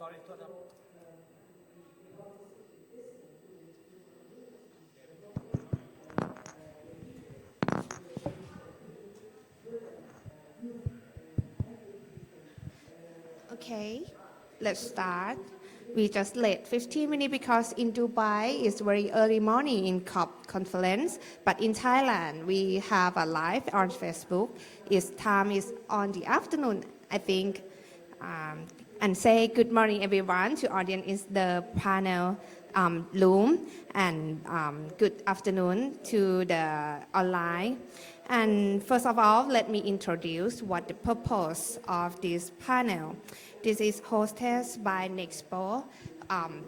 sorry โทษครับ Okay, let's start. We just late 15 minutes because in Dubai it's very early morning in COP conference, but in Thailand we have a live on Facebook. Its time is on the afternoon, I think. And say good morning everyone to audience in the panel room and good afternoon to the online. And first of all, let me introduce what the purpose of this panel. This is hosted by Expo.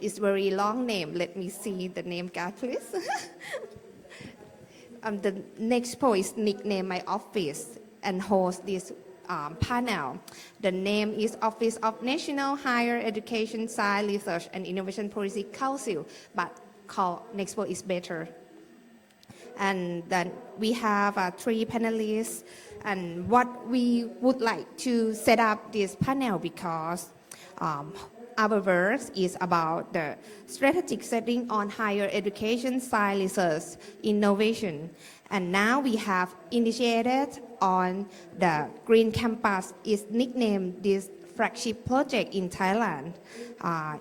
It's very long name. Let me see the name card, please. The Expo is nickname my office and host this panel. The name is Office of National Higher Education Science Research and Innovation Policy Council, but called Expo is better. And then we have 3 panelists, and what we would like to set up this panel because our work is about the strategic setting on higher education, science research, innovation. And now we have initiated on the Green Campus is nicknamed this flagship project in Thailand.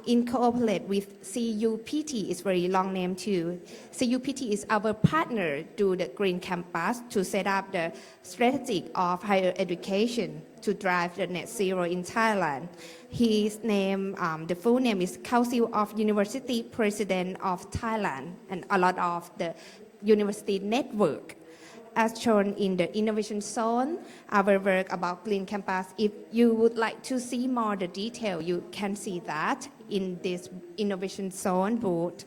In cooperate with CUPT, it's very long name too. CUPT is our partner to the Green Campus to set up the strategy of higher education to drive the net zero in Thailand. His name, the full name is Council of University President of Thailand, and a lot of the university network. As shown in the innovation zone, our work about Green Campus, if you would like to see more the detail, you can see that in this innovation zone booth.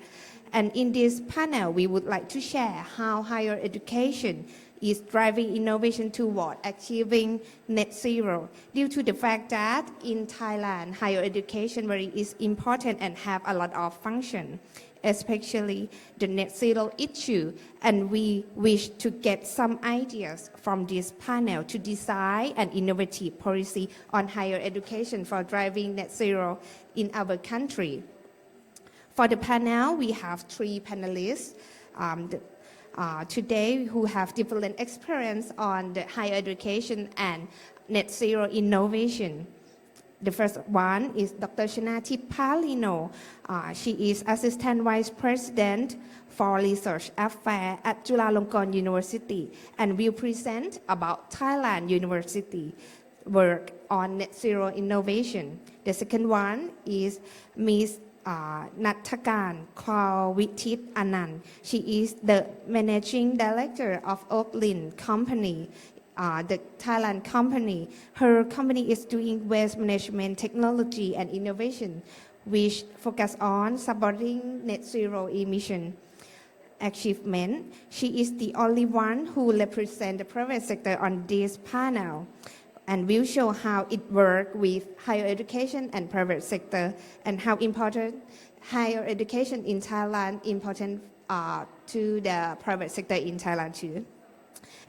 And in this panel, we would like to share how higher education is driving innovation toward achieving net zero due to the fact that in Thailand, higher education is important and have a lot of function, especially the net zero issue, and we wish to get some ideas from this panel to design an innovative policy on higher education for driving net zero in our country. For the panel, we have 3 panelists today who have different experience on the higher education and net zero innovation. The first one is Dr. Shanati Palino. She is Assistant Vice President for Research Affairs at Chulalongkorn University and will present about Thailand University work on net zero innovation. The second one is Ms. Nathakan Krawitit Anand. She is the Managing Director of Oaklin Company, the Thailand company. Her company is doing waste management technology and innovation, which focus on supporting net zero emission achievement. She is the only one who represents the private sector on this panel and will show how it works with higher education and private sector and how important higher education in Thailand important to the private sector in Thailand too.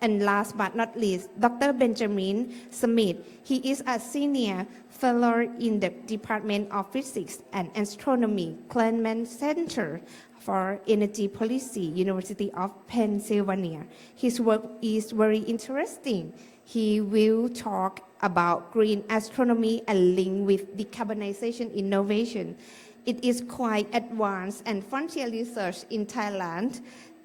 And last but not least, Dr. Benjamin Smith. He is a senior fellow in the Department of Physics and Astronomy, Clement Center for Energy Policy, University of Pennsylvania. His work is very interesting. He will talk about green astronomy and link with decarbonization innovation. It is quite advanced and frontier research in Thailand,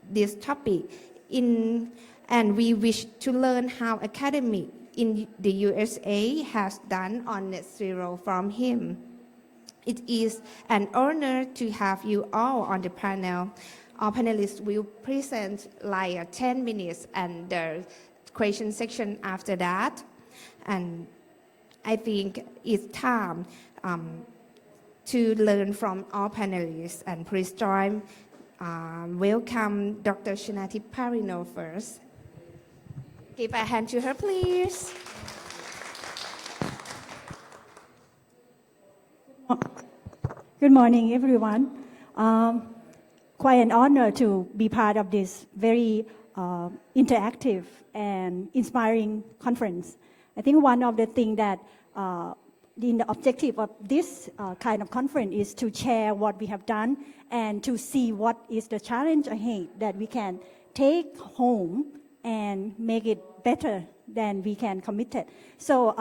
this topic. And we wish to learn how academy in the USA has done on net zero from him. It is an honor to have you all on the panel. Our panelists will present like 10 minutes and the question section after that. And I think it's time to learn from all panelists. And please join. Welcome Dr. Shanati Palino first. Give a hand to her, please. Good morning, everyone. Quite an honor to be part of this very interactive and inspiring conference. I think one of the things that the objective of this kind of conference is to share what we have done and to see what is the challenge ahead that we can take home and make it better than we can commit it. So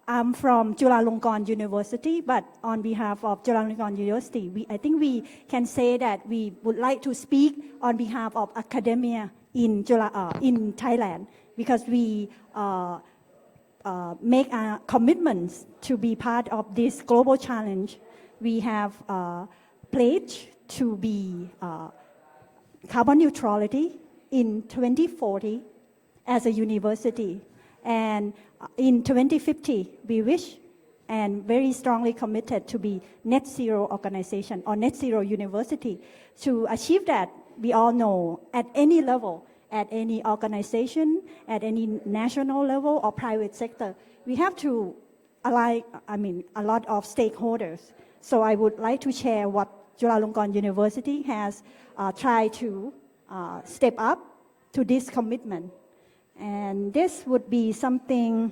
I'm from Chulalongkorn University, but on behalf of Chulalongkorn University, I think we can say that we would like to speak on behalf of academia in Thailand, because we make a commitments to be part of this global challenge. We have pledged to be carbon neutrality in 2040 as a university, and in 2050 we wish and very strongly committed to be net zero organization or net zero university. To achieve that, we all know at any level, at any organization, at any national level or private sector, we have to align, a lot of stakeholders. So I would like to share what Chulalongkorn University has tried to step up to this commitment. And this would be something,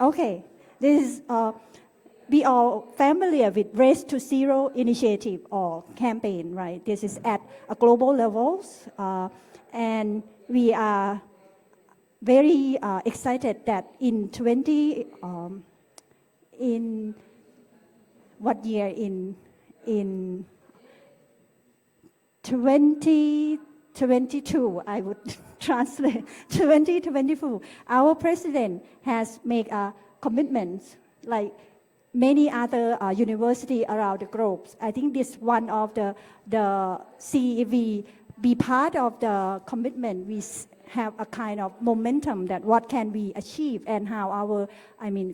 okay, this is, we are familiar with Race to Zero initiative or campaign, right? This is at a global levels, and we are very excited that in what year? In 2022, I would translate, 2022, our president has made a commitment like many other universities around the globe. I think this one of the CEV be part of the commitment. We have a kind of momentum that what can we achieve and how our,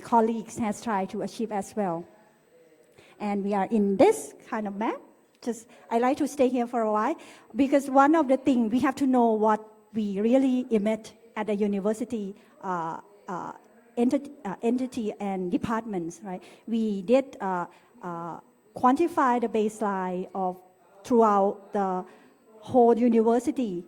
colleagues has tried to achieve as well. And we are in this kind of map. I like to stay here for a while because one of the things we have to know what we really emit at the university entity and departments, right? We did quantify the baseline of throughout the whole university.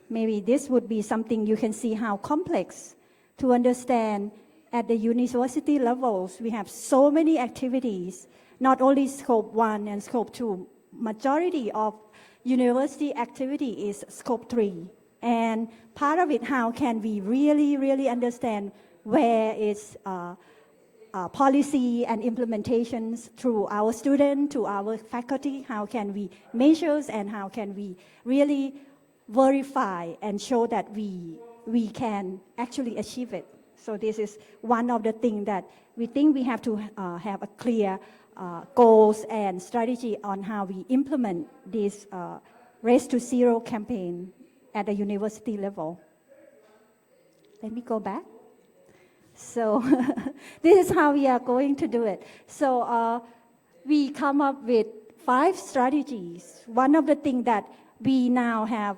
Maybe this would be something you can see how complex to understand at the university levels. We have so many activities. Not only scope 1 and scope 2, majority of university activity is scope 3. And part of it, how can we really understand where is policy and implementations through our students, to our faculty, how can we measure and how can we really verify and show that we can actually achieve it. So this is one of the things that we think we have to have a clear goals and strategy on how we implement this Race to Zero campaign at the university level. Let me go back. So this is how we are going to do it. So we come up with 5 strategies. One of the things that we now have,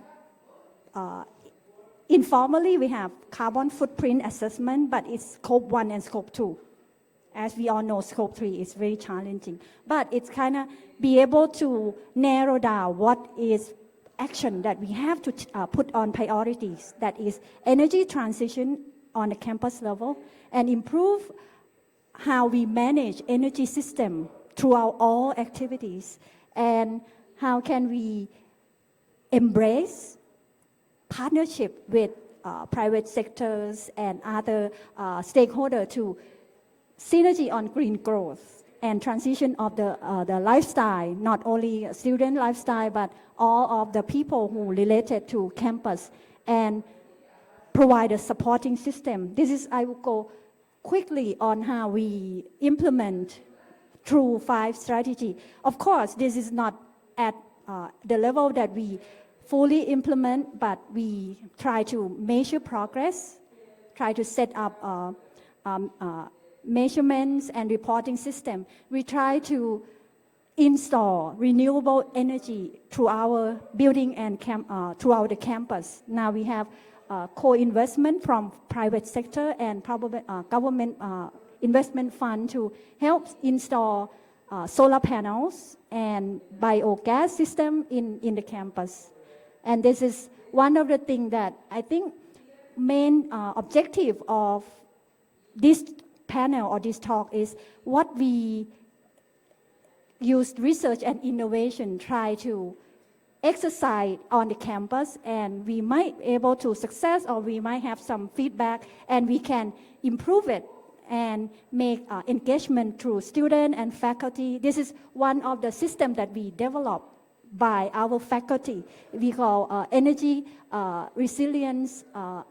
informally we have carbon footprint assessment, but it's scope 1 and scope 2. As we all know, scope 3 is very challenging. But it's kind of be able to narrow down what is action that we have to put on priorities. That is energy transition on the campus level and improve how we manage energy system throughout all activities. And how can we embrace partnership with private sectors and other stakeholders to synergy on green growth and transition of the lifestyle, not only student lifestyle, but all of the people who related to campus, and provide a supporting system. This is, I will go quickly on how we implement through 5 strategy. Of course, this is not at the level that we fully implement, but we try to measure progress, try to set up measurements and reporting system. We try to install renewable energy through our building and throughout the campus. Now we have co-investment from private sector and probably government investment fund to help install solar panels and biogas system in the campus. And this is one of the things that I think main objective of this panel or this talk is what we use research and innovation try to exercise on the campus, and we might be able to success or we might have some feedback and we can improve it and make engagement through student and faculty. This is one of the systems that we develop by our faculty. We call energy resilience,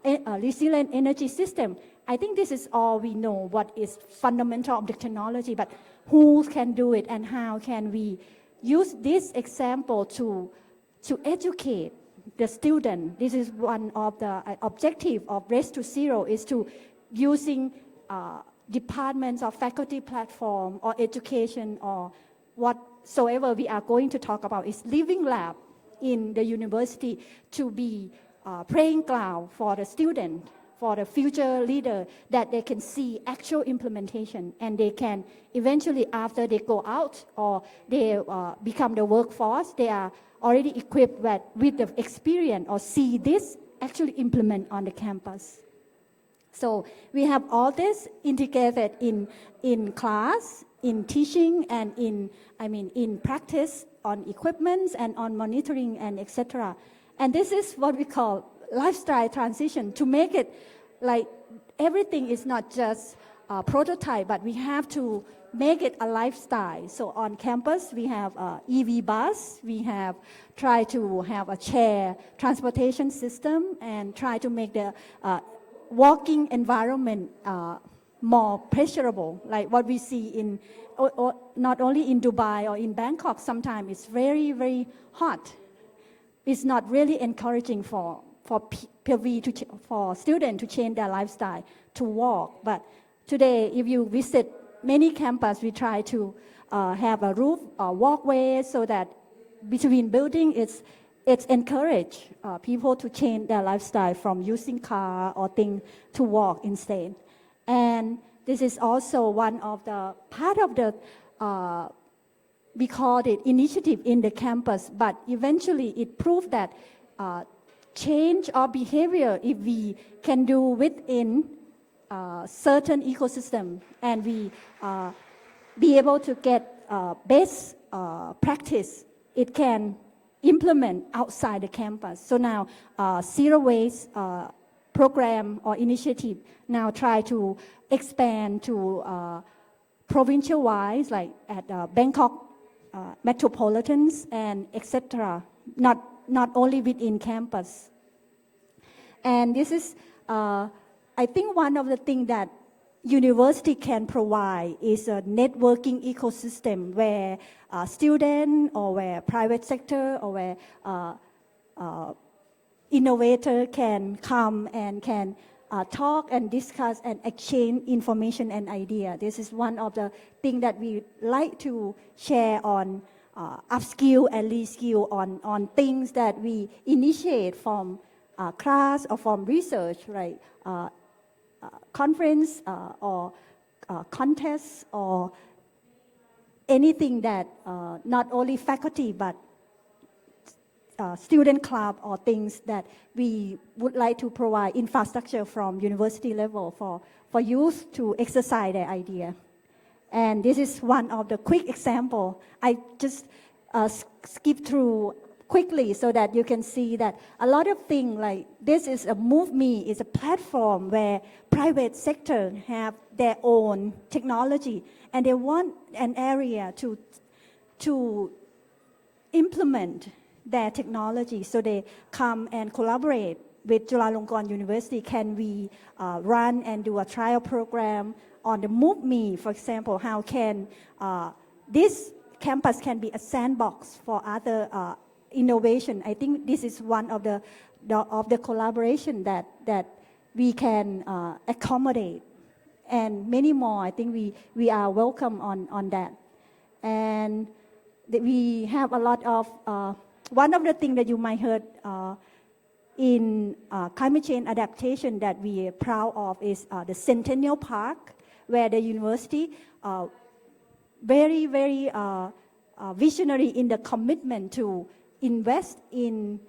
resilient energy system. I think this is all we know what is fundamental of the technology, but who can do it and how can we use this example to educate the student. This is one of the objective of Race to Zero is to using departments or faculty platform or education or whatsoever we are going to talk about is living lab in the university to be playing ground for the student, for the future leader, that they can see actual implementation and they can eventually after they go out or they become the workforce, they are already equipped with the experience or see this actually implement on the campus. So we have all this integrated in class, in teaching, and in practice on equipments and on monitoring and etc. And this is what we call lifestyle transition to make it like everything is not just a prototype, but we have to make it a lifestyle. So on campus, we have EV bus, we have tried to have a shared transportation system and try to make the walking environment more pleasurable, like what we see in not only in Dubai or in Bangkok. Sometimes it's very, very hot. It's not really encouraging for students to change their lifestyle to walk. But today, if you visit many campuses, we try to have a roof walkway so that between buildings it's encourage people to change their lifestyle from using car or thing to walk instead. And this is also one of the part of the we call it initiative in the campus, but eventually it proved that change our behavior if we can do within certain ecosystem and we be able to get best practice, it can implement outside the campus. So now zero waste program or initiative now try to expand to provincial wise, like at Bangkok metropolitans and etc. Not only within campus. And this is I think one of the things that university can provide is a networking ecosystem where student or where private sector or where innovator can come and can talk and discuss and exchange information and idea. This is one of the things that we like to share on upskill and reskill on things that we initiate from class or from research, right? Conference or contests or anything that not only faculty but student club or things that we would like to provide infrastructure from university level for youth to exercise their idea. And this is one of the quick example. I just skip through quickly so that you can see that a lot of things like this is a MoveMe, is a platform where private sector have their own technology and they want an area to implement their technology. So they come and collaborate with Chulalongkorn University. Can we run and do a trial program on the MoveMe, for example? How can this campus can be a sandbox for other innovation? I think this is one of the collaboration that we can accommodate, and many more. I think we are welcome on that, and we have a lot of one of the things that you might heard in climate change adaptation that we are proud of is the Centennial Park, where the university very visionary in the commitment to invest in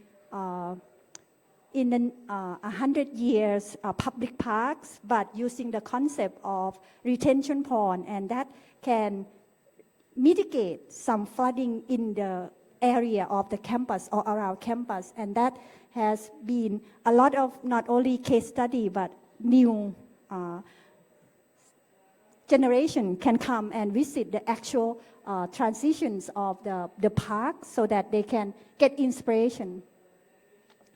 in 100 years public parks, but using the concept of retention pond, and that can mitigate some flooding in the area of the campus or around campus, and that has been a lot of not only case study but new generation can come and visit the actual transitions of the park so that they can get inspiration.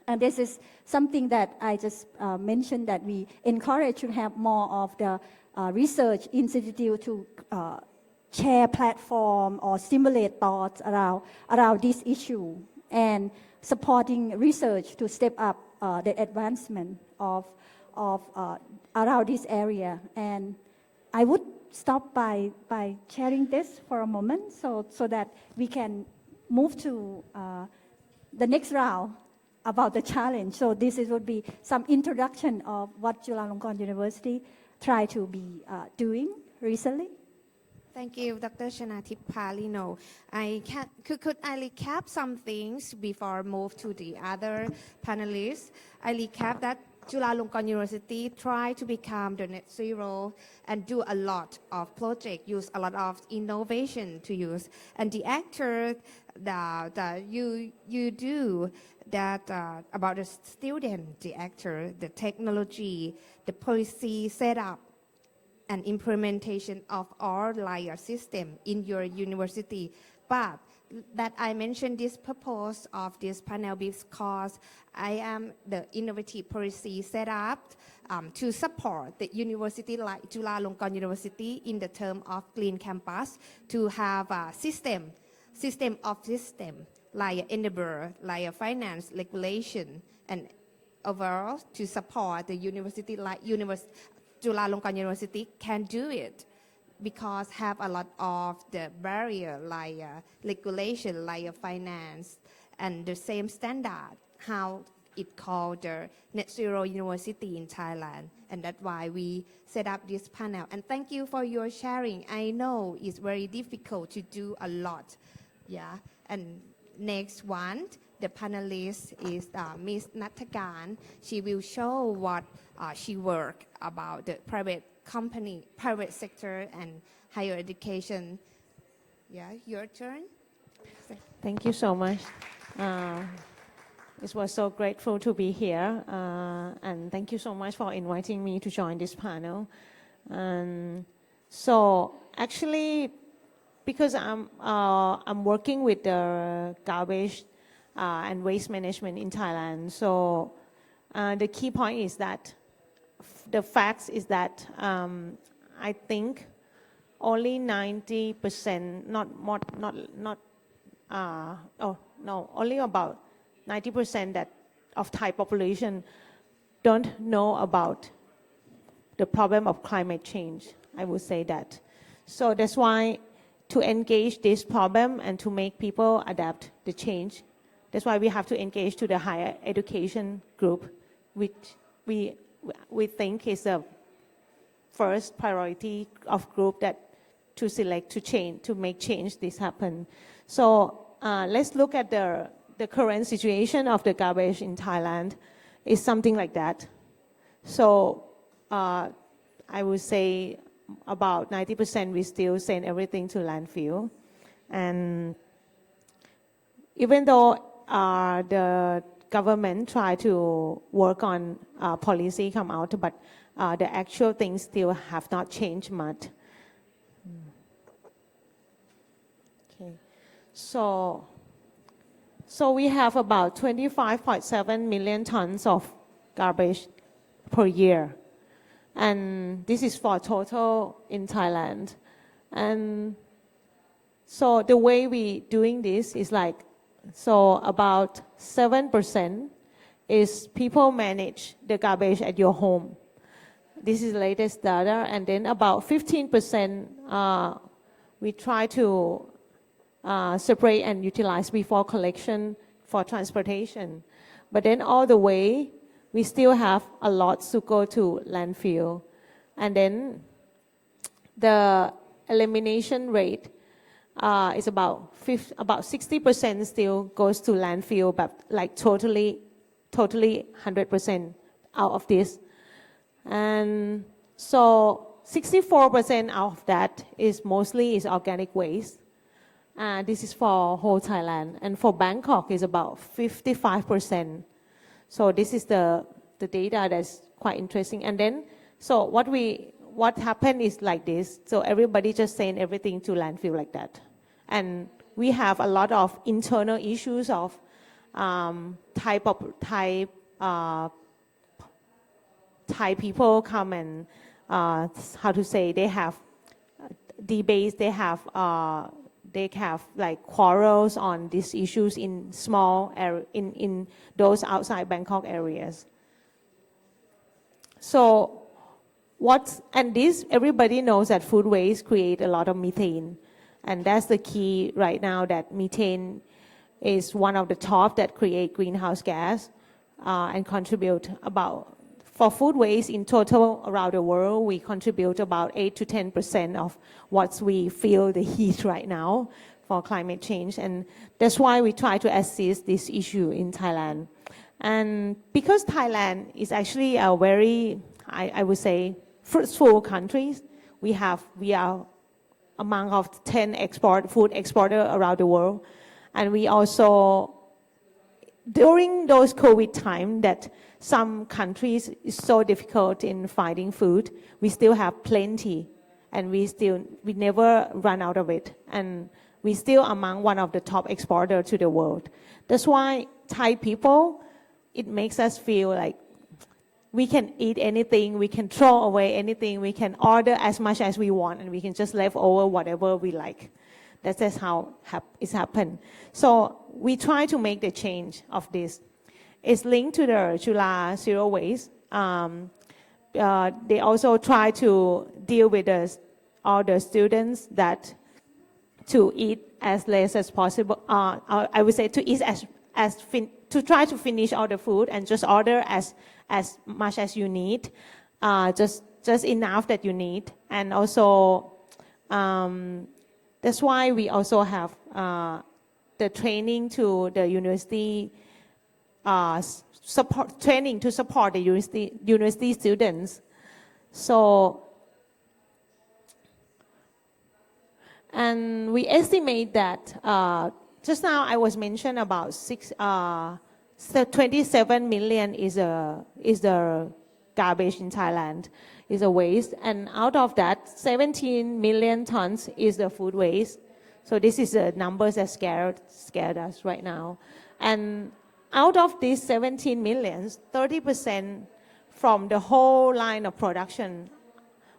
And this is something that I just mentioned, that we encourage to have more of the research institute to share platform or stimulate thoughts around this issue, and supporting research to step up the advancement of around this area. And I would stop by sharing this for a moment so that we can move to the next round about the challenge. So this would be some introduction of what Chulalongkorn University try to be doing recently. Thank you, Dr. Shanatip Palino. Could I recap some things before I move to the other panelists? I recap that Chulalongkorn University try to become the net zero and do a lot of projects, use a lot of innovation to use. And the actor that you do that about the student, the actor, the technology, the policy setup, and implementation of all layer system in your university. But that I mentioned this purpose of this panel because I am the innovative policy set up to support the university like Chulalongkorn University in the term of green campus to have a system like enabler, like finance, regulation, and overall to support the university like Chulalongkorn University can do it because have a lot of the barrier like regulation, like finance, and the same standard, how it called the Net Zero University in Thailand. And that's why we set up this panel. And thank you for your sharing. I know it's very difficult to do a lot. Yeah. And next one, the panelist is Ms. Nathakan. She will show what she worked about the private company, private sector, and higher education. Yeah, your turn. Thank you so much. It was so grateful to be here, and thank you so much for inviting me to join this panel. And so actually, because I'm working with the garbage and waste management in Thailand, so the key point is that the facts is that I think only 90%, only about 90% that of Thai population don't know about the problem of climate change. I would say that. So that's why to engage this problem and to make people adapt the change, that's why we have to engage to the higher education group, which we think is the first priority of group that to select to change, to make change this happen. So let's look at the current situation of the garbage in Thailand is something like that. So I would say about 90% we still send everything to landfill. And even though the government try to work on policy come out, but the actual things still have not changed much. Okay, so we have about 25.7 million tons of garbage per year, and this is for total in Thailand. And so the way we doing this is like, so about 7% is people manage the garbage at your home. This is the latest data. And then about 15% we try to separate and utilize before collection for transportation. But then all the way, we still have a lot to go to landfill. And then the elimination rate is about 60% still goes to landfill, but like totally totally 100% out of this. And so 64% out of that is mostly is organic waste. This is for whole Thailand. And for Bangkok is about 55%. So this is the data that's quite interesting. And then, so what happened is like this. So everybody just send everything to landfill like that. And we have a lot of internal issues of Thai people come and how to say, they have debates, they have like quarrels on these issues in small in those outside Bangkok areas. So this everybody knows that food waste create a lot of methane, and that's the key right now, that methane is one of the top that create greenhouse gas and contribute about, for food waste in total around the world, we contribute about 8 to 10% of what we feel the heat right now for climate change. And that's why we try to assist this issue in Thailand. And because Thailand is actually a very, I would say, fruitful country, we are among of 10 food exporter around the world. And we also, during those COVID time that some countries is so difficult in finding food, we still have plenty, and we never run out of it, and we still among one of the top exporter to the world. That's why Thai people, it makes us feel like we can eat anything, we can throw away anything, we can order as much as we want, and we can just left over whatever we like. That's how it's happened. So we try to make the change of this. It's linked to the Chula Zero Waste. They also try to deal with all the students that to eat as less as possible. I would say to eat to try to finish all the food and just order as much as you need, just enough that you need. And also, that's why we also have the training to the university. Training to support the university students. So, and we estimate that just now I was mentioned about 27 million is the garbage in Thailand, is a waste, and out of that 17 million tons is the food waste. So this is the numbers that scared us right now. And out of these 17 millions, 30% from the whole line of production.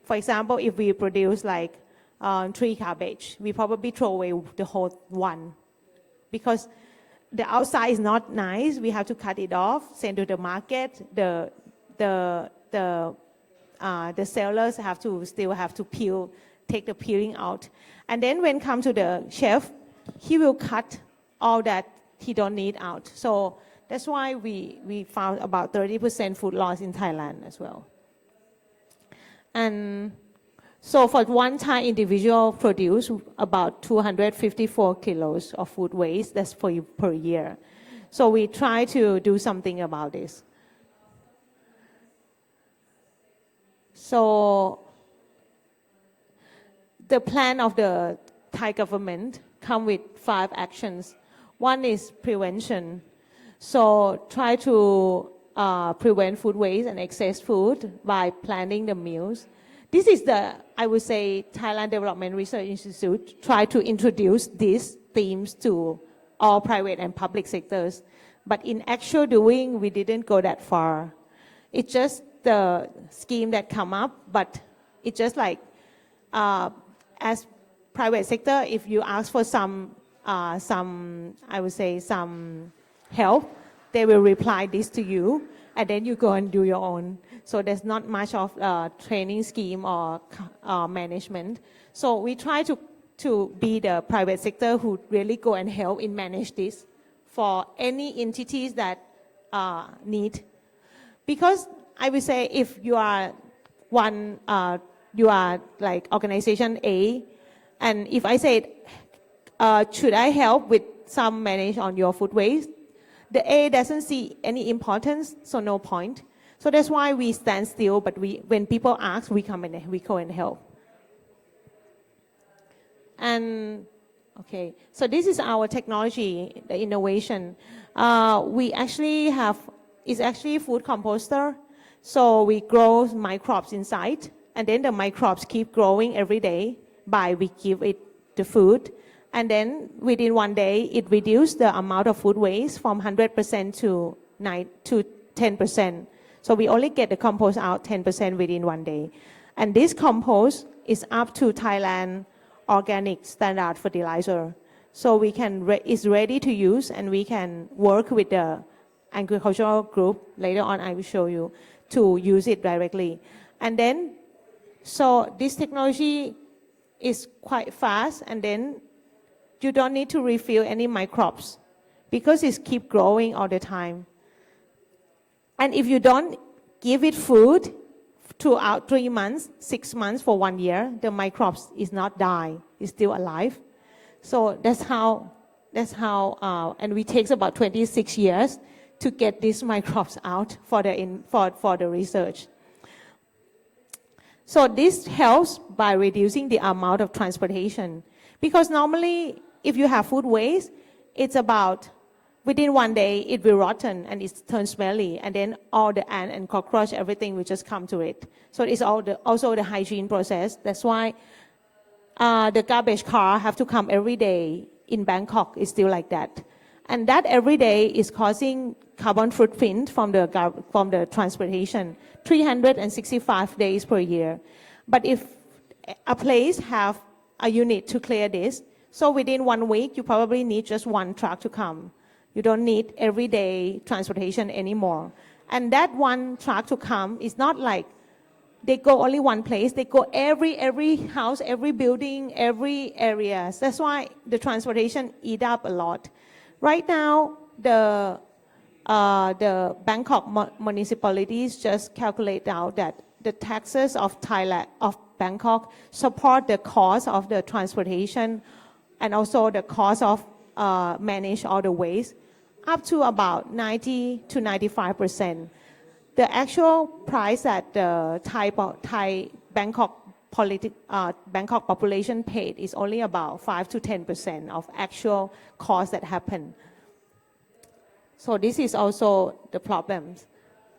For example, if we produce like 3 cabbage, we probably throw away the whole one, because the outside is not nice. We have to cut it off, send to the market. The sellers still have to peel, take the peeling out, and then when come to the chef, he will cut all that he don't need out. So that's why we found about 30% food loss in Thailand as well. And so for one Thai individual produce about 254 kilos of food waste, that's per year. So we try to do something about this. So the plan of the Thai government come with 5 actions. One is prevention. So try to prevent food waste and excess food by planning the meals. This is I would say, Thailand Development Research Institute try to introduce these themes to all private and public sectors. But in actual doing, we didn't go that far. It's just the scheme that come up, but it's just like, as private sector, if you ask for some, I would say, some help, they will reply this to you, and then you go and do your own. So there's not much of training scheme or management. So we try to be the private sector who really go and help in manage this for any entities that need. Because I would say, if you are you are like organization A, and if I say, should I help with some manage on your food waste? the A doesn't see any importance, so no point. So that's why we stand still, but when people ask, we go and help. And okay, so this is our technology, the innovation. We actually it's actually food composter. So we grow microbes inside, and then the microbes keep growing every day we give it the food. And then within one day, it reduced the amount of food waste from 100% to 10%. So we only get the compost out 10% within one day. And this compost is up to Thailand organic standard fertilizer. So it's ready to use, and we can work with the agricultural group. Later on, I will show you to use it directly. And then, so this technology is quite fast, and then you don't need to refill any microbes because it keeps growing all the time. And if you don't give it food throughout 3 months, 6 months, for 1 year, the microbes is not die, it's still alive. So that's how, and it takes about 26 years to get these microbes out for the research. So this helps by reducing the amount of transportation. Because normally, if you have food waste, it's about within 1 day it will rotten and it turns smelly, and then all the ant and cockroach, everything will just come to it. So it's also the hygiene process. That's why the garbage car have to come every day in Bangkok. It's still like that, and that every day is causing carbon footprint from the transportation, 365 days per year. But if a place have a unit to clear this, so within 1 week, you probably need just 1 truck to come. You don't need everyday transportation anymore. And that 1 truck to come is not like they go only one place. They go every house, every building, every area. That's why the transportation eat up a lot. Right now, the Bangkok municipalities just calculate out that the taxes of Bangkok support the cost of the transportation and also the cost of manage all the waste up to about 90 to 95%. The actual price that the Thai Bangkok population paid is only about 5 to 10% of actual costs that happen. So this is also the problems,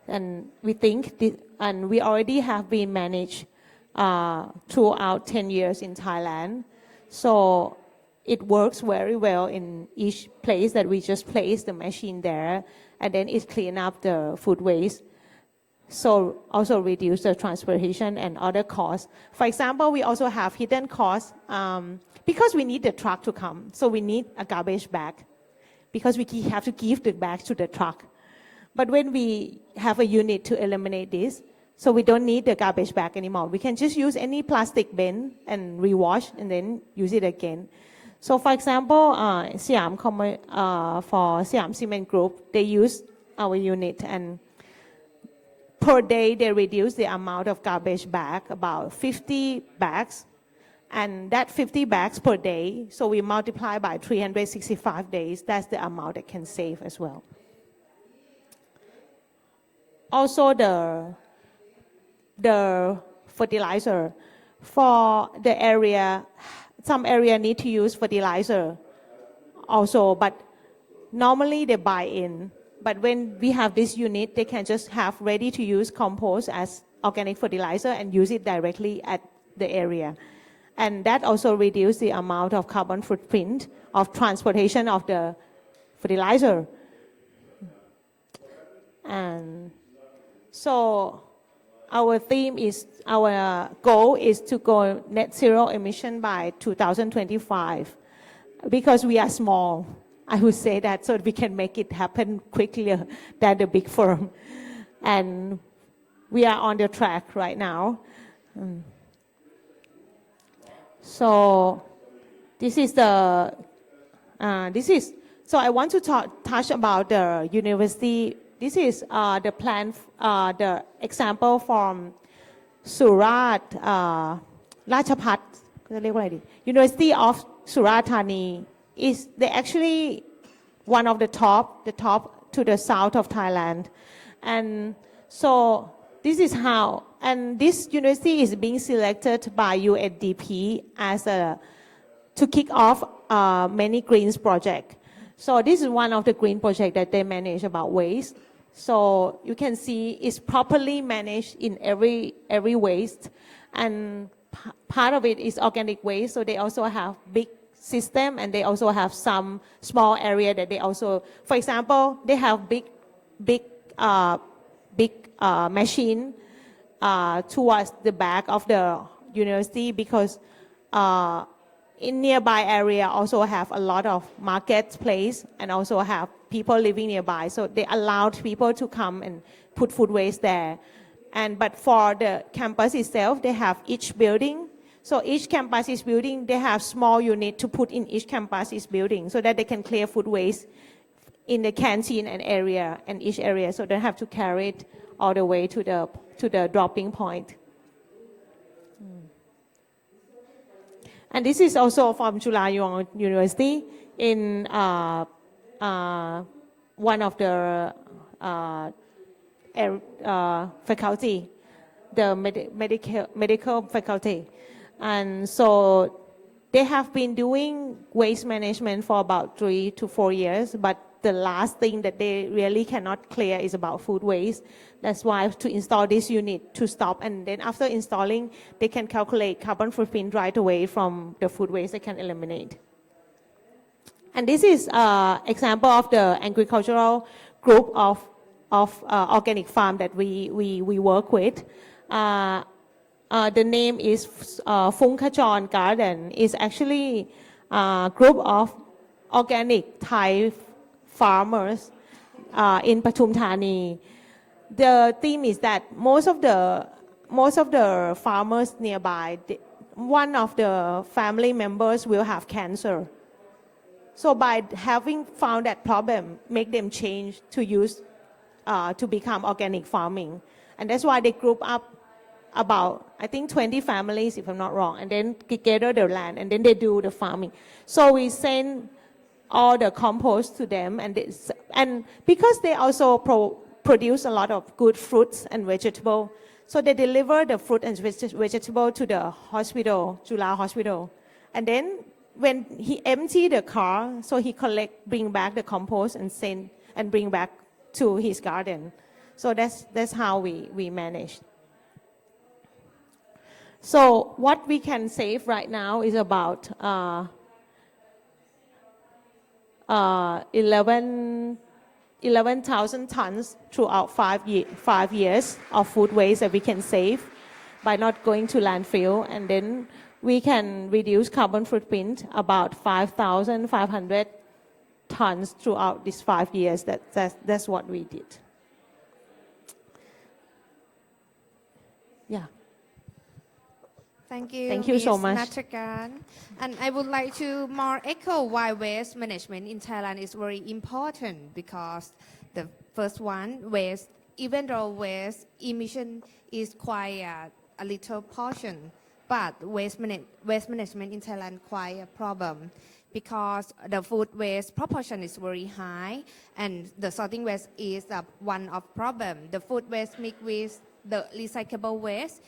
and we think and we already have been managed throughout 10 years in Thailand. So it works very well in each place that we just place the machine there, and then it clean up the food waste. So also reduce the transportation and other costs. For example, we also have hidden costs because we need the truck to come. So we need a garbage bag because we have to give the bag to the truck. But when we have a unit to eliminate this, so we don't need the garbage bag anymore. We can just use any plastic bin and rewash and then use it again. So for example, for Siam Cement Group, they use our unit, and per day they reduce the amount of garbage bag, about 50 bags. And that 50 bags per day, so we multiply by 365 days, that's the amount that can save as well. Also the fertilizer. For the area, some area need to use fertilizer also, but normally they buy in. But when we have this unit, they can just have ready to use compost as organic fertilizer and use it directly at the area. And that also reduces the amount of carbon footprint of transportation of the fertilizer. And so our goal is to go net zero emission by 2025. Because we are small, I would say that, so we can make it happen quickly than the big firm. And we are on the track right now. So so I want to touch about the university. This is the plan, the example from Surat, Ratchapat, University of Surat Thani. They actually one of the top to the south of Thailand. And so this is how, and this university is being selected by UNDP as to kick off many greens project. So this is one of the green project that they manage about waste. So you can see it's properly managed in every waste, and part of it is organic waste. So they also have big system, and they also have some small area that they also, for example, they have big machine towards the back of the university, because in nearby area also have a lot of marketplace and also have people living nearby. So they allowed people to come and put food waste there. But for the campus itself, they have each building. So each campus is building, they have small unit to put in each campus is building, so that they can clear food waste in the canteen and each area, so they have to carry it all the way to the dropping point. And this is also from Chulalongkorn University in one of the faculty, the medical faculty. And so they have been doing waste management for about 3 to 4 years, but the last thing that they really cannot clear is about food waste. That's why to install this unit to stop, and then after installing, they can calculate carbon footprint right away from the food waste they can eliminate. And this is example of the agricultural group of organic farm that we work with. The name is Phungkhachon Garden. It's actually a group of organic Thai farmers in Pathum Thani. The theme is that most of the farmers nearby, one of the family members will have cancer. So by having found that problem, make them change to use to become organic farming, and that's why they group up about, I think, 20 families, if I'm not wrong, and then gather the land, and then they do the farming. So we send all the compost to them, and because they also produce a lot of good fruits and vegetables, so they deliver the fruit and vegetable to the hospital, Chula Hospital, and then when he empty the car, so he bring back the compost and send and bring back to his garden. So that's how we manage. So what we can save right now is about 11,000 tons throughout 5 years of food waste that we can save by not going to landfill, and then we can reduce carbon footprint about 5,500 tons throughout these 5 years. That's what we did. Yeah. Thank you. Thank you so much. Natchakan. And I would like to more echo why waste management in Thailand is very important, because the first one, waste, even though waste emission is quite a little portion, but waste management in Thailand quite a problem, because the food waste proportion is very high, and the sorting waste is one of problem. The food waste mixed with the recyclable waste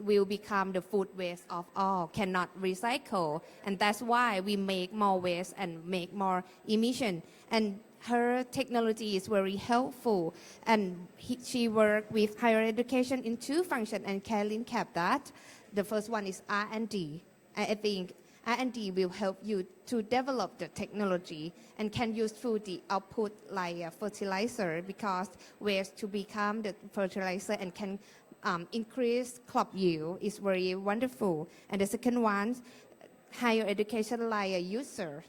will become the food waste of all, cannot recycle, and that's why we make more waste and make more emission. And her technology is very helpful, and she worked with higher education in 2 functions, and Kailin kept that. The first one is R&D. I think R&D will help you to develop the technology and can use through the output like a fertilizer, because waste to become the fertilizer and can increase crop yield is very wonderful. And the second one, higher education like a user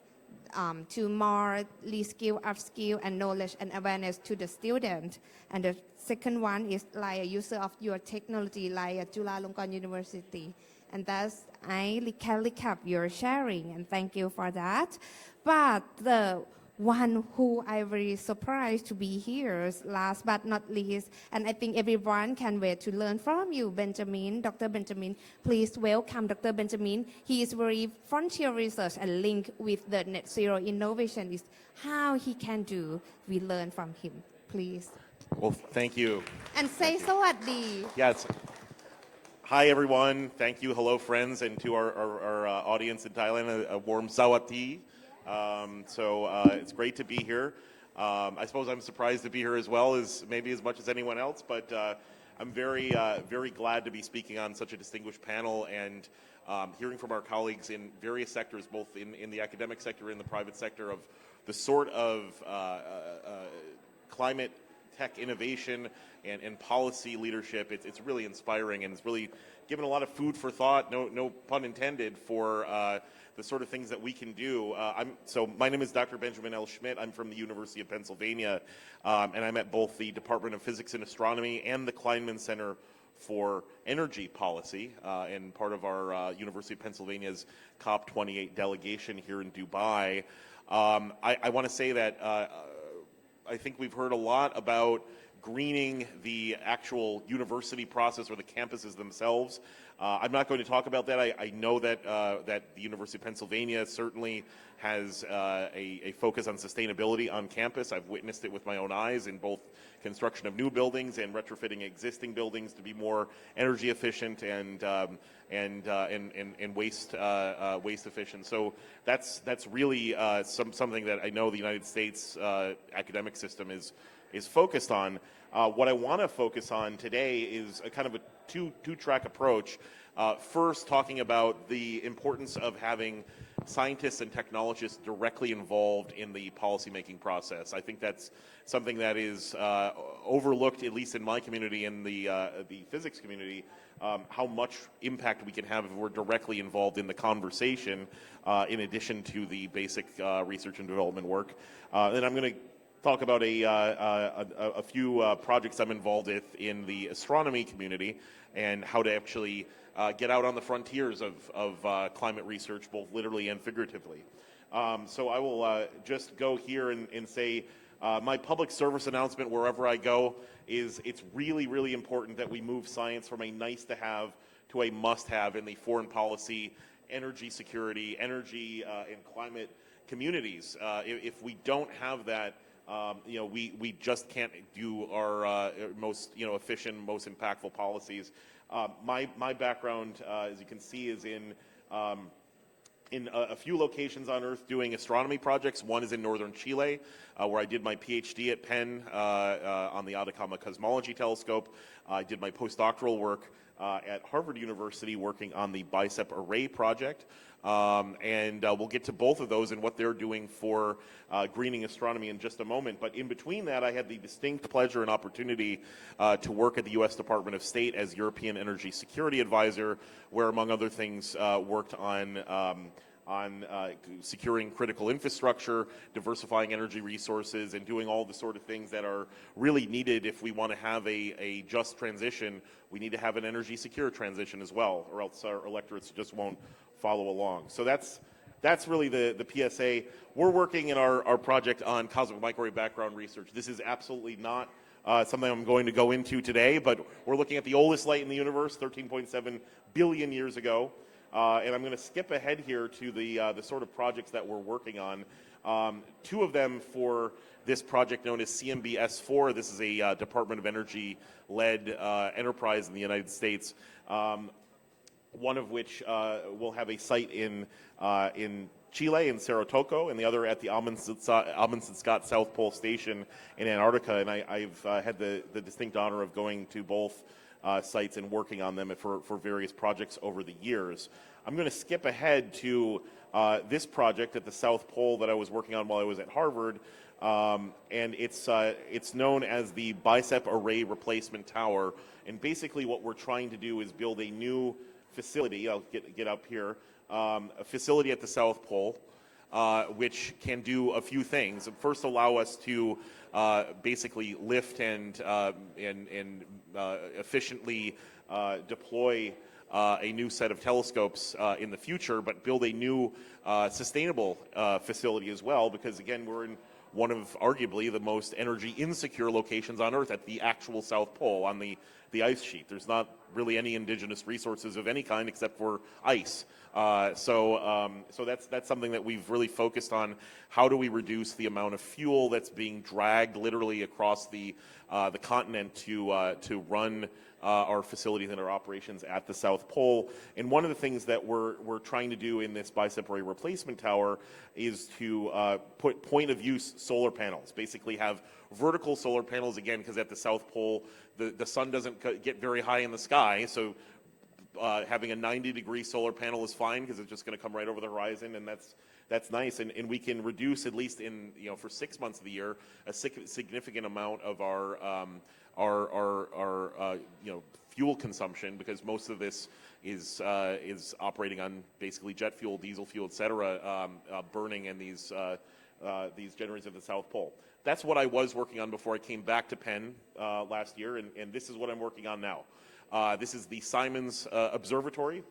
to more reskill, upskill, and knowledge and awareness to the student. And the second one is like a user of your technology like Chulalongkorn University. And thus, I can recap your sharing, and thank you for that. But one who I very surprised to be here last but not least, and I think everyone can wait to learn from you, Benjamin. Dr. Benjamin, please welcome Dr. Benjamin. He is very frontier research and link with the net zero innovation is how he can do. We learn from him, please. Well, thank you. And say sawadee. Yes. Hi, everyone. Thank you. Hello, friends, and to our audience in Thailand, a warm sawati. It's great to be here. I suppose I'm surprised to be here as well as maybe as much as anyone else, but I'm very glad to be speaking on such a distinguished panel and hearing from our colleagues in various sectors, both in the academic sector and the private sector, of the sort of climate tech innovation and policy leadership. It's really inspiring, and it's really given a lot of food for thought, no pun intended, for the sort of things that we can do. My name is Dr. Benjamin L. Schmidt. I'm from the University of Pennsylvania, and I'm at both the Department of Physics and Astronomy and the Kleinman Center for Energy Policy, and part of our University of Pennsylvania's COP28 delegation here in Dubai. I want to say that I think we've heard a lot about greening the actual university process or the campuses themselves. I'm not going to talk about that. I know that the University of Pennsylvania certainly has a focus on sustainability on campus. I've witnessed it with my own eyes in both construction of new buildings and retrofitting existing buildings to be more energy efficient and waste efficient. So that's really something that I know the United States academic system is focused on. What I want to focus on today is a kind of a two-track approach. First, talking about the importance of having scientists and technologists directly involved in the policymaking process. I think that's something that is overlooked, at least in my community and the physics community, how much impact we can have if we're directly involved in the conversation, in addition to the basic research and development work. Then I'm going to talk about a few projects I'm involved with in the astronomy community and how to actually get out on the frontiers of climate research, both literally and figuratively. So I will just go here and say my public service announcement wherever I go is it's really, really important that we move science from a nice to have to a must have in the foreign policy, energy security, energy and climate communities. If we don't have that, we just can't do our most efficient, most impactful policies. My background, as you can see, is in a few locations on Earth doing astronomy projects. One is in northern Chile, where I did my PhD at Penn on the Atacama Cosmology Telescope. I did my postdoctoral work at Harvard University working on the BICEP Array project. And we'll get to both of those and what they're doing for greening astronomy in just a moment. But in between that, I had the distinct pleasure and opportunity to work at the U.S. Department of State as European Energy Security Advisor, where, among other things, worked on securing critical infrastructure, diversifying energy resources, and doing all the sort of things that are really needed if we want to have a just transition. We need to have an energy secure transition as well, or else our electorates just won't follow along. So that's really the PSA. We're working in our project on cosmic microwave background research. This is absolutely not something I'm going to go into today, but we're looking at the oldest light in the universe, 13.7 billion years ago. And I'm going to skip ahead here to the sort of projects that we're working on. Two of them for this project known as CMB-S4. This is a Department of Energy-led enterprise in the United States. One of which will have a site in Chile, in Cerro Toco, and the other at the Amundsen Scott South Pole Station in Antarctica. And I've had the distinct honor of going to both sites and working on them for various projects over the years. I'm going to skip ahead to this project at the South Pole that I was working on while I was at Harvard, and it's known as the BICEP Array Replacement Tower. And basically what we're trying to do is build a new facility, I'll get up here, a facility at the South Pole, which can do a few things. First, allow us to basically lift and efficiently deploy a new set of telescopes in the future, but build a new sustainable facility as well, because again, we're in one of arguably the most energy insecure locations on Earth at the actual South Pole on the ice sheet. There's not really any indigenous resources of any kind except for ice. So that's something that we've really focused on. How do we reduce the amount of fuel that's being dragged literally across the continent to run our facilities and our operations at the South Pole? And one of the things that we're trying to do in this bicep array replacement tower is to put point-of-use solar panels. Basically, have vertical solar panels again, because at the South Pole the sun doesn't get very high in the sky, so having a 90-degree solar panel is fine because it's just going to come right over the horizon, and that's nice. And we can reduce, at least in for 6 months of the year, a significant amount of our fuel consumption, because most of this is operating on basically jet fuel, diesel fuel, et cetera, burning in these generators at the South Pole. That's what I was working on before I came back to Penn last year, and this is what I'm working on now. This is the Simons Observatory,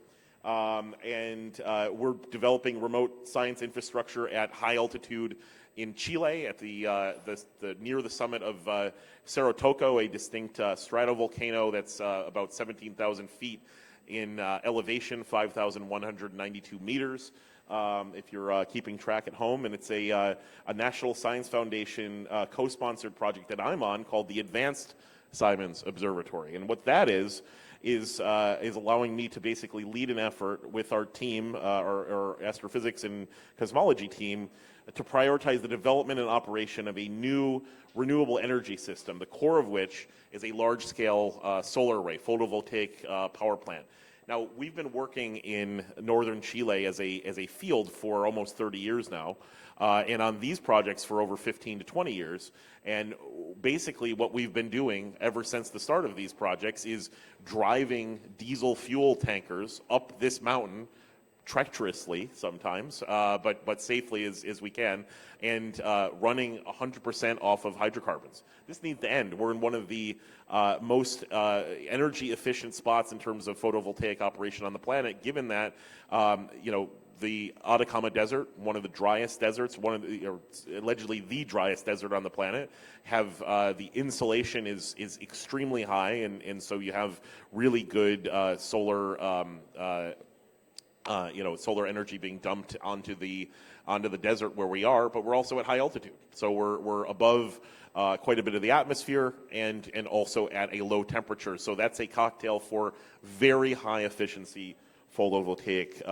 and we're developing remote science infrastructure at high altitude in Chile at the near the summit of Cerro Toco, a distinct stratovolcano that's about 17,000 feet in elevation, 5,192 meters. If you're keeping track at home, and it's a National Science Foundation co-sponsored project that I'm on called the Advanced Simons Observatory. And what that is allowing me to basically lead an effort with our team, our astrophysics and cosmology team, to prioritize the development and operation of a new renewable energy system, the core of which is a large-scale solar array, photovoltaic power plant. Now, we've been working in northern Chile as a field for almost 30 years now, and on these projects for over 15 to 20 years. And basically what we've been doing ever since the start of these projects is driving diesel fuel tankers up this mountain, treacherously sometimes, but safely as we can, and running 100% off of hydrocarbons. This needs to end. We're in one of the most energy efficient spots in terms of photovoltaic operation on the planet, given that the Atacama Desert, one of the driest deserts, allegedly the driest desert on the planet, have the insulation is extremely high, and so you have really good solar solar energy being dumped onto the desert where we are, but we're also at high altitude. So we're above quite a bit of the atmosphere and also at a low temperature. So that's a cocktail for very high efficiency photovoltaic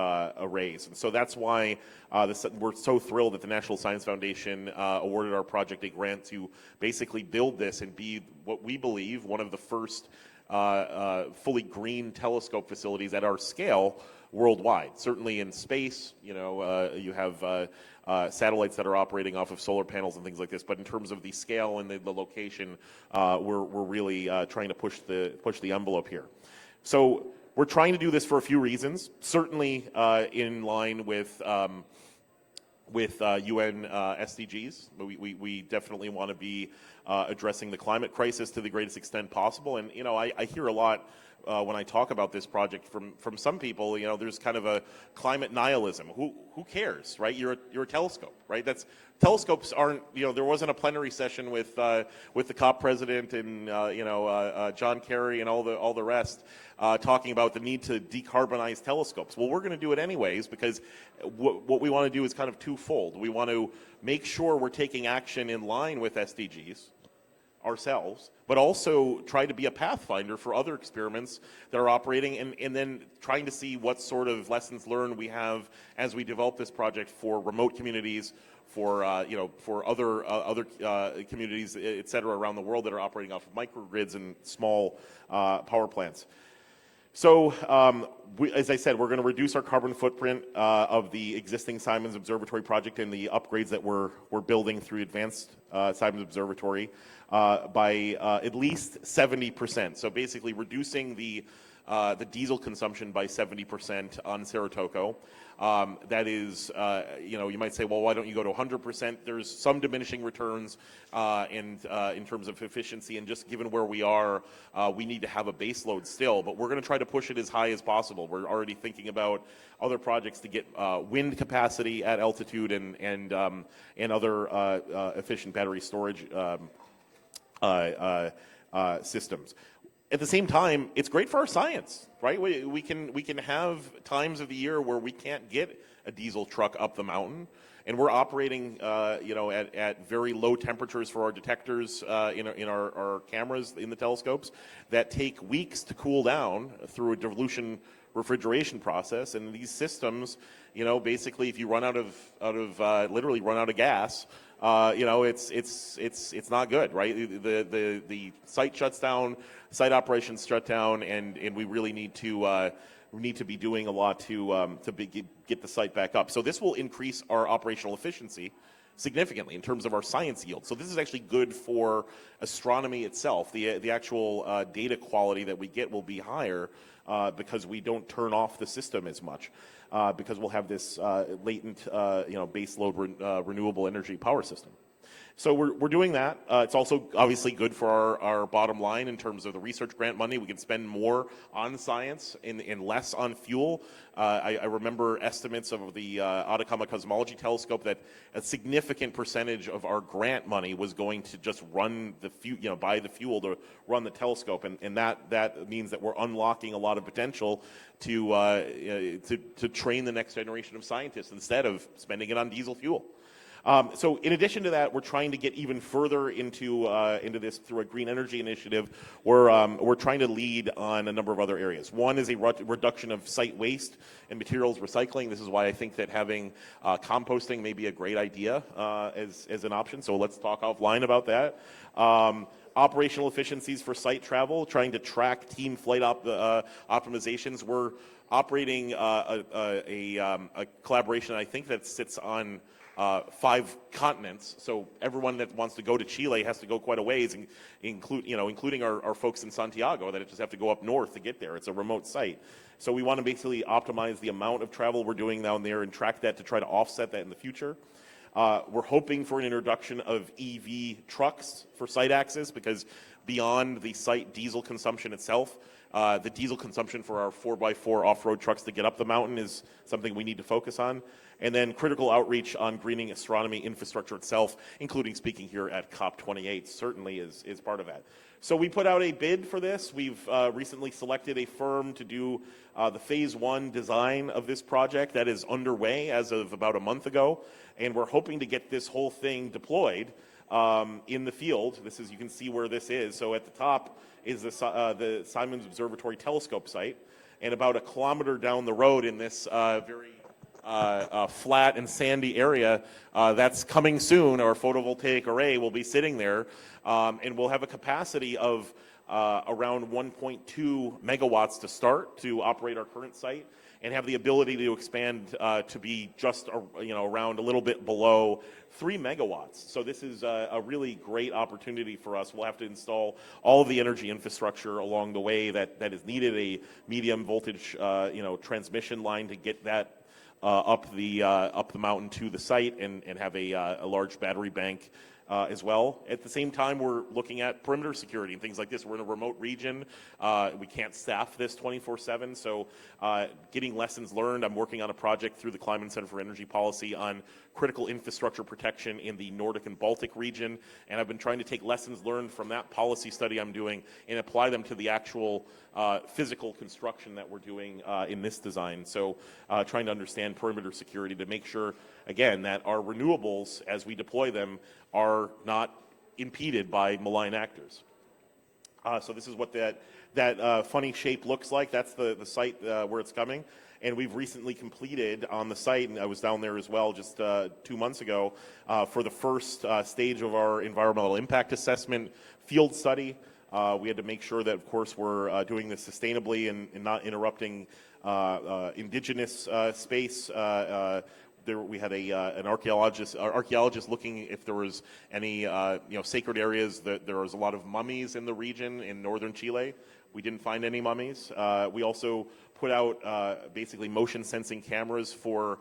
arrays. And so that's why we're so thrilled that the National Science Foundation awarded our project a grant to basically build this and be what we believe one of the first fully green telescope facilities at our scale worldwide. Certainly in space, you have satellites that are operating off of solar panels and things like this. But in terms of the scale and the location, we're really trying to push the envelope here. So we're trying to do this for a few reasons. Certainly in line with UN SDGs. We definitely want to be addressing the climate crisis to the greatest extent possible. And I hear a lot when I talk about this project from some people. There's kind of a climate nihilism. Who cares, right? You're a telescope, right? Telescopes aren't. There wasn't a plenary session with the COP president and John Kerry and all the rest talking about the need to decarbonize telescopes. Well, we're going to do it anyways, because what we want to do is kind of twofold. We want to make sure we're taking action in line with SDGs ourselves, but also try to be a pathfinder for other experiments that are operating, and then trying to see what sort of lessons learned we have as we develop this project for remote communities, for other communities, et cetera, around the world that are operating off of microgrids and small power plants. So, as I said, we're going to reduce our carbon footprint of the existing Simons Observatory project and the upgrades that we're building through Advanced Simons Observatory by at least 70%. So basically reducing the the diesel consumption by 70% on Saratoga. That is, you might say, well, why don't you go to 100%? There's some diminishing returns in terms of efficiency, and just given where we are, we need to have a base load still, but we're going to try to push it as high as possible. We're already thinking about other projects to get wind capacity at altitude and other efficient battery storage systems. At the same time, it's great for our science, right? We can have times of the year where we can't get a diesel truck up the mountain, and we're operating, at very low temperatures for our detectors in our cameras in the telescopes that take weeks to cool down through a dilution refrigeration process. And these systems, basically, if you run literally run out of gas, it's not good, right? The site shuts down, site operations shut down, and we really need to be doing a lot to get the site back up. So this will increase our operational efficiency significantly in terms of our science yield. So this is actually good for astronomy itself. The actual data quality that we get will be higher because we don't turn off the system as much. Because we'll have this latent, base load renewable energy power system. So we're doing that. It's also obviously good for our bottom line in terms of the research grant money. We can spend more on science and less on fuel. I remember estimates of the Atacama Cosmology Telescope that a significant percentage of our grant money was going to just run the buy the fuel to run the telescope, and that means that we're unlocking a lot of potential to train the next generation of scientists instead of spending it on diesel fuel. So in addition to that, we're trying to get even further into this through a green energy initiative. We're trying to lead on a number of other areas. One is a reduction of site waste and materials recycling. This is why I think that having composting may be a great idea as an option. So let's talk offline about that. Operational efficiencies for site travel, trying to track team flight optimizations. We're operating a collaboration, I think, that sits on 5 continents. So everyone that wants to go to Chile has to go quite a ways, including our folks in Santiago that just have to go up north to get there. It's a remote site. So we want to basically optimize the amount of travel we're doing down there and track that to try to offset that in the future. We're hoping for an introduction of EV trucks for site access, because beyond the site diesel consumption itself, the diesel consumption for our 4x4 off-road trucks to get up the mountain is something we need to focus on. And then critical outreach on greening astronomy infrastructure itself, including speaking here at COP28, certainly is part of that. So we put out a bid for this. We've recently selected a firm to do the phase 1 design of this project. That is underway as of about a month ago, and we're hoping to get this whole thing deployed in the field. This is, you can see where this is. So at the top is the Simons Observatory telescope site, and about a kilometer down the road in this very flat and sandy area that's coming soon, our photovoltaic array will be sitting there, and we'll have a capacity of around 1.2 megawatts to start to operate our current site, and have the ability to expand to be just around a little bit below 3 megawatts. So this is a really great opportunity for us. We'll have to install all of the energy infrastructure along the way that is needed, a medium voltage transmission line to get that up the mountain to the site, and have a large battery bank as well. At the same time, we're looking at perimeter security and things like this. We're in a remote region. We can't staff this 24/7. So getting lessons learned. I'm working on a project through the Climate Center for Energy Policy on critical infrastructure protection in the Nordic and Baltic region. And I've been trying to take lessons learned from that policy study I'm doing and apply them to the actual physical construction that we're doing in this design. So trying to understand perimeter security to make sure, again, that our renewables, as we deploy them, are not impeded by malign actors. So this is what that funny shape looks like. That's the site where it's coming. And we've recently completed on the site, and I was down there as well just 2 months ago, for the first stage of our environmental impact assessment field study. We had to make sure that, of course, we're doing this sustainably and not interrupting indigenous space. We had an archaeologist looking if there was any sacred areas. There was a lot of mummies in the region in northern Chile. We didn't find any mummies. We also put out basically motion sensing cameras for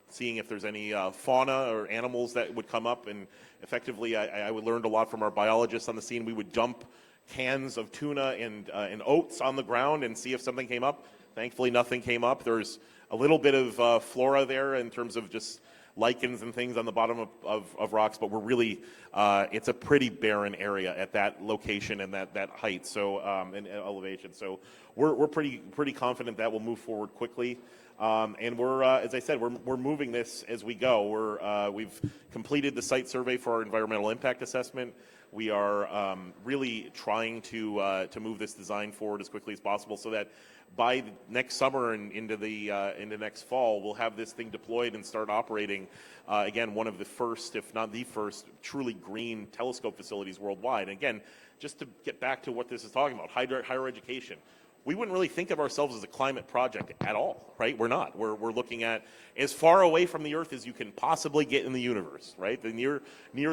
seeing if there's any fauna or animals that would come up. And effectively, I learned a lot from our biologists on the scene. We would dump cans of tuna and oats on the ground and see if something came up. Thankfully, nothing came up. There's a little bit of flora there in terms of just lichens and things on the bottom of rocks, but we're really, it's a pretty barren area at that location and that height, so, and elevation. So we're pretty confident that will move forward quickly. And we're, as I said, we're moving this as we go. We've completed the site survey for our environmental impact assessment. We are really trying to move this design forward as quickly as possible so that by next summer and into next fall, we'll have this thing deployed and start operating. Again, one of the first, if not the first, truly green telescope facilities worldwide. And again, just to get back to what this is talking about, higher education. We wouldn't really think of ourselves as a climate project at all, right? We're not. We're looking at as far away from the Earth as you can possibly get in the universe, right? Near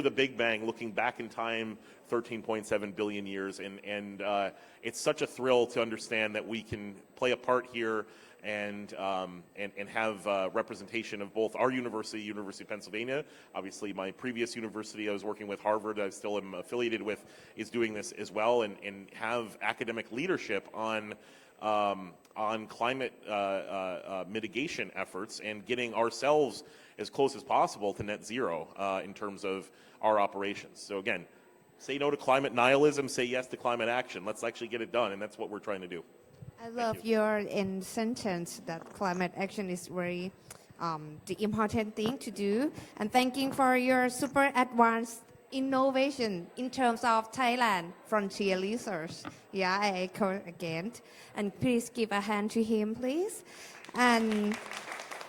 the Big Bang, looking back in time 13.7 billion years. And it's such a thrill to understand that we can play a part here and have representation of both our university, University of Pennsylvania. Obviously, my previous university I was working with, Harvard, I still am affiliated with, is doing this as well, and have academic leadership on climate mitigation efforts and getting ourselves as close as possible to net zero in terms of our operations. So again, say no to climate nihilism, say yes to climate action. Let's actually get it done, and that's what we're trying to do. I love your end sentence that climate action is very the important thing to do. And thanking for your super advanced innovation in terms of Thailand frontier research. Yeah, I echo again. And please give a hand to him, please. And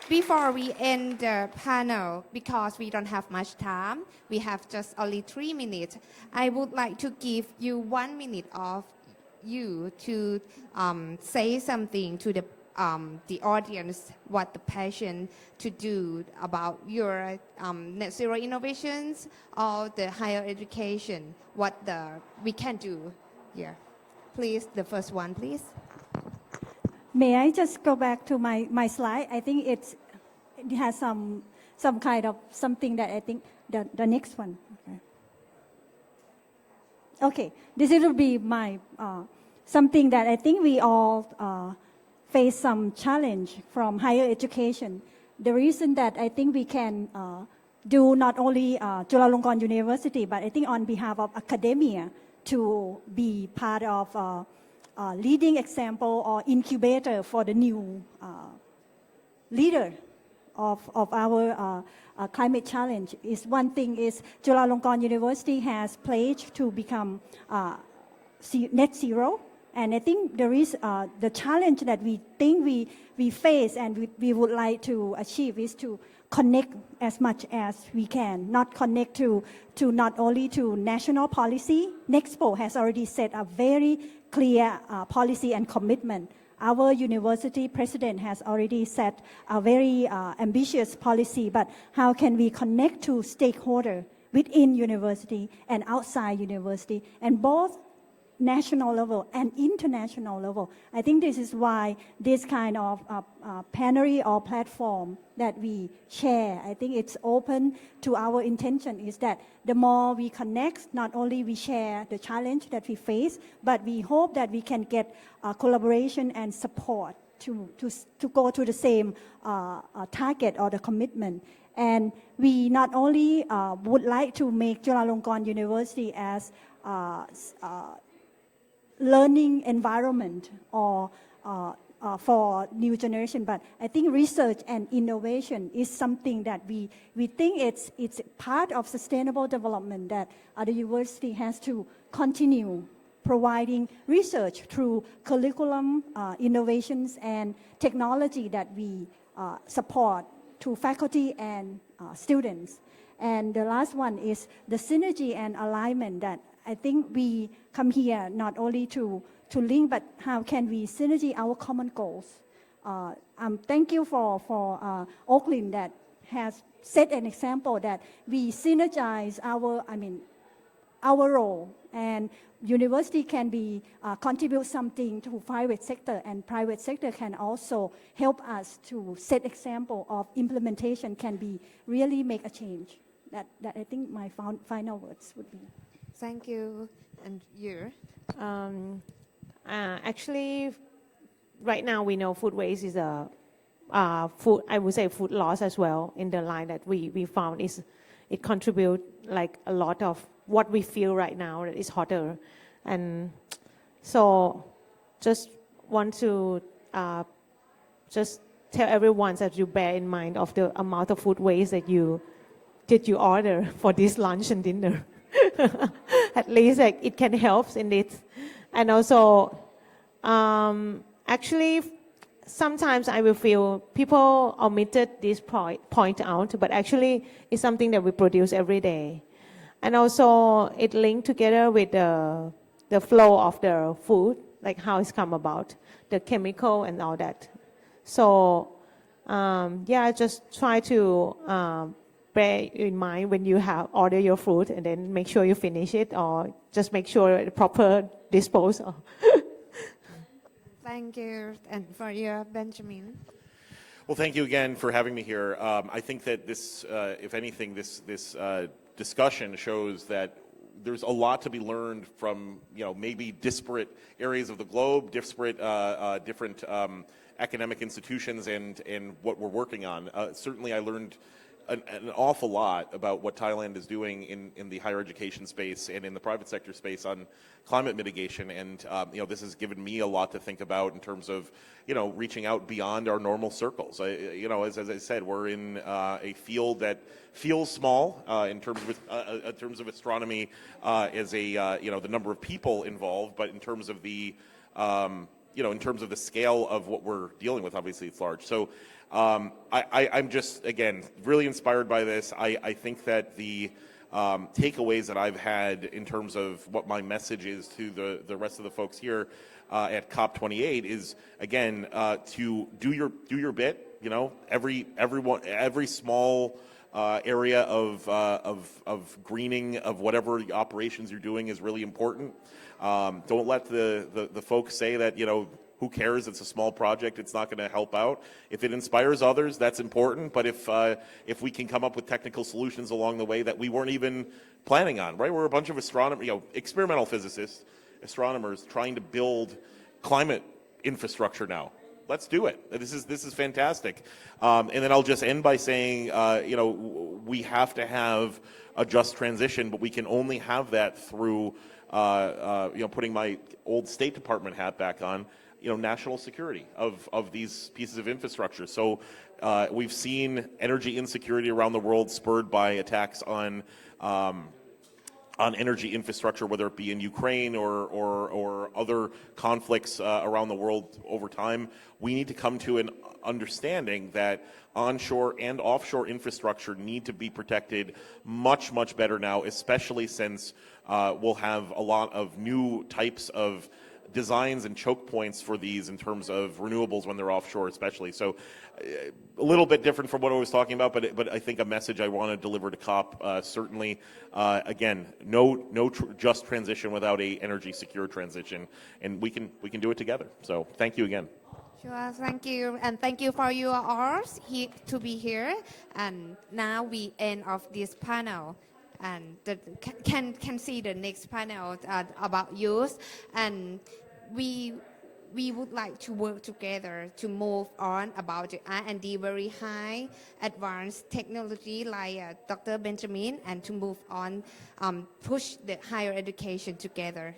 before we end the panel, because we don't have much time, we have just only 3 minutes. I would like to give you 1 minute of you to say something to the audience, what the passion to do about your net zero innovations or the higher education, what we can do here. Please, the first one, please. May I just go back to my slide? I think it has some kind of something that I think the next one. Okay, this will be my something that I think we all face some challenge from higher education. The reason that I think we can do not only Chulalongkorn University, but I think on behalf of academia to be part of leading example or incubator for the new leader of our climate challenge. Is one thing is Chulalongkorn University has pledged to become net zero, and I think there is the challenge that we think we face and we would like to achieve is to connect as much as we can, not connect to not only to national policy. Nexpo has already set a very clear policy and commitment. Our university president has already set a very ambitious policy, but how can we connect to stakeholders within university and outside university, and both national level and international level? I think this is why this kind of plenary or platform that we share, I think it's open to our intention is that the more we connect, not only we share the challenge that we face, but we hope that we can get collaboration and support to go to the same target or the commitment. And we not only would like to make Chulalongkorn University as learning environment or for new generation, but I think research and innovation is something that we think it's part of sustainable development that the university has to continue providing research through curriculum, innovations and technology that we support to faculty and students. And the last one is the synergy and alignment that I think we come here not only to link, but how can we synergy our common goals. Thank you for Oakland that has set an example that we synergize our role, and university can be contribute something to private sector, and private sector can also help us to set example of implementation can be really make a change. That I think my final words would be. Thank you. And you? Actually, right now we know food waste is a food. I would say food loss as well. In the line that we found is it contribute like a lot of what we feel right now that is hotter, and so just want to just tell everyone that you bear in mind of the amount of food waste that you order for this lunch and dinner. At least like it can help in it, and also actually sometimes I will feel people omitted this point out, but actually it's something that we produce every day, and also it linked together with the flow of the food, like how it's come about, the chemical and all that. So yeah, just try to bear in mind when you have order your food, and then make sure you finish it, or just make sure proper disposal. Thank you. And for you, Benjamin? Well, thank you again for having me here. I think that this, if anything, this discussion shows that there's a lot to be learned from, maybe disparate areas of the globe, different academic institutions, and what we're working on. Certainly, I learned an awful lot about what Thailand is doing in the higher education space and in the private sector space on climate mitigation, and this has given me a lot to think about in terms of reaching out beyond our normal circles. As I said, we're in a field that feels small in terms of astronomy as the number of people involved, but in terms of the scale of what we're dealing with, obviously it's large. So I'm just, again, really inspired by this. I think that the takeaways that I've had in terms of what my message is to the rest of the folks here at COP28 is, again, to do your bit. Every small area of greening of whatever operations you're doing is really important. Don't let the folks say that who cares? It's a small project. It's not going to help out. If it inspires others, that's important. But if we can come up with technical solutions along the way that we weren't even planning on, right? We're a bunch of experimental physicists, astronomers trying to build climate infrastructure now. Let's do it. This is fantastic. And then I'll just end by saying, we have to have a just transition, but we can only have that through, putting my old State Department hat back on. National security of these pieces of infrastructure. So we've seen energy insecurity around the world spurred by attacks on energy infrastructure, whether it be in Ukraine or other conflicts around the world over time. We need to come to an understanding that onshore and offshore infrastructure need to be protected much, much better now, especially since we'll have a lot of new types of designs and choke points for these in terms of renewables when they're offshore, especially. So a little bit different from what I was talking about, but I think a message I want to deliver to COP, certainly, again, no just transition without a energy secure transition, and we can do it together. So thank you again. Sure, thank you, and thank you for your hours to be here. And now we end of this panel, and can see the next panel about youth, and we would like to work together to move on about the R&D very high advanced technology like Dr. Benjamin, and to move on, push the higher education together.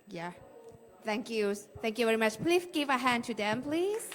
Yeah. Thank you very much. Please give a hand to them, please.